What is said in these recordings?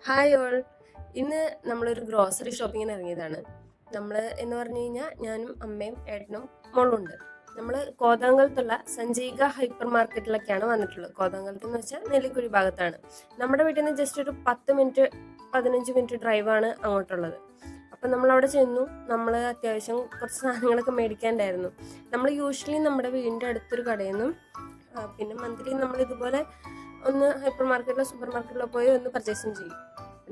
Hi all. ഇന്ന് നമ്മളൊരു grocery ഷോപ്പിങ്ങിന് ഇറങ്ങിയതാണ്. നമ്മൾ എന്ന് പറഞ്ഞു കഴിഞ്ഞാൽ ഞാനും അമ്മയും ഏട്ടനും മോളുണ്ട്. നമ്മൾ കോതമംഗലത്തുള്ള സഞ്ജയിക ഹൈപ്പർ മാർക്കറ്റിലൊക്കെയാണ് വന്നിട്ടുള്ളത്. കോതമംഗലത്ത് എന്ന് വെച്ചാൽ നെല്ലിക്കുഴി ഭാഗത്താണ്. നമ്മുടെ വീട്ടിൽ നിന്ന് ജസ്റ്റ് ഒരു 15 മിനിറ്റ് ഡ്രൈവാണ് അങ്ങോട്ടുള്ളത്. അപ്പം നമ്മളവിടെ ചെന്നു. നമ്മൾ അത്യാവശ്യം കുറച്ച് സാധനങ്ങളൊക്കെ മേടിക്കാണ്ടായിരുന്നു. നമ്മൾ യൂഷ്വലി നമ്മുടെ വീടിൻ്റെ അടുത്തൊരു കടയിൽ നിന്നും പിന്നെ മന്ത്ലി നമ്മൾ ഇതുപോലെ ഒന്ന് ഹൈപ്പർ മാർക്കറ്റിലോ സൂപ്പർ മാർക്കറ്റിലോ പോയി ഒന്ന് പർച്ചേസിങ് ചെയ്യും.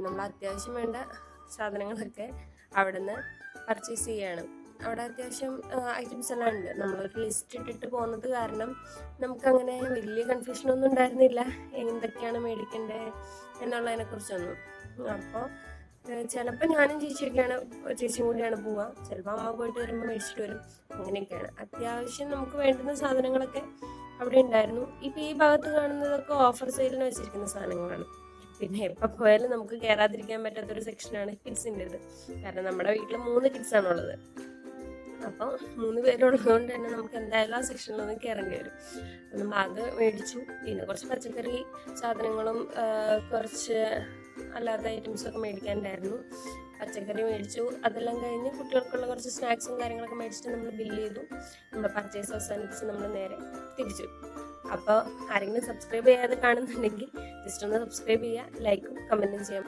നമ്മൾ അത്യാവശ്യം വേണ്ട സാധനങ്ങളൊക്കെ അവിടെ നിന്ന് പർച്ചേസ് ചെയ്യുകയാണ്. അവിടെ അത്യാവശ്യം ഐറ്റംസ് എല്ലാം ഉണ്ട്. നമ്മളൊരു ലിസ്റ്റ് ഇട്ടിട്ട് പോകുന്നത് കാരണം നമുക്കങ്ങനെ വലിയ കൺഫ്യൂഷനൊന്നും ഉണ്ടായിരുന്നില്ല എന്തൊക്കെയാണ് മേടിക്കേണ്ടത് എന്നുള്ളതിനെക്കുറിച്ചൊന്നും. അപ്പോൾ ചിലപ്പോൾ ഞാനും ചേച്ചിയും കൂടിയാണ് പോവുക. ചിലപ്പോൾ അമ്മ പോയിട്ട് വരുമ്പോൾ മേടിച്ചിട്ട് വരും. അങ്ങനെയൊക്കെയാണ്. അത്യാവശ്യം നമുക്ക് വേണ്ടുന്ന സാധനങ്ങളൊക്കെ അവിടെ ഉണ്ടായിരുന്നു. ഇപ്പം ഈ ഭാഗത്ത് കാണുന്നതൊക്കെ ഓഫർ സെയിലിന് വെച്ചിരിക്കുന്ന സാധനങ്ങളാണ്. പിന്നെ എപ്പോൾ പോയാലും നമുക്ക് കയറാതിരിക്കാൻ പറ്റാത്തൊരു സെക്ഷനാണ് കിഡ്സിൻ്റെത്. കാരണം നമ്മുടെ വീട്ടിൽ 3 കിഡ്സാണുള്ളത്. അപ്പോൾ 3 പേരുള്ളത് കൊണ്ട് തന്നെ നമുക്ക് എന്തായാലും ആ സെക്ഷനിലൊന്നും കയറേണ്ടി വരും. അപ്പം നമ്മൾ അത് മേടിച്ചു. പിന്നെ കുറച്ച് പച്ചക്കറി സാധനങ്ങളും കുറച്ച് അല്ലാത്ത ഐറ്റംസൊക്കെ മേടിക്കാനുണ്ടായിരുന്നു. പച്ചക്കറി മേടിച്ചു. അതെല്ലാം കഴിഞ്ഞ് കുട്ടികൾക്കുള്ള കുറച്ച് സ്നാക്സും കാര്യങ്ങളൊക്കെ മേടിച്ചിട്ട് നമ്മൾ ബില്ല് ചെയ്തു. നമ്മുടെ പർച്ചേസ് അവസാനിപ്പിച്ച് നമ്മൾ നേരെ തിരിച്ചു. അപ്പോൾ ആരെങ്കിലും സബ്സ്ക്രൈബ് ചെയ്യാതെ കാണുന്നുണ്ടെങ്കിൽ ജസ്റ്റ് ഒന്ന് സബ്സ്ക്രൈബ് ചെയ്യുക, ലൈക്കും കമൻറ്റും ചെയ്യാം.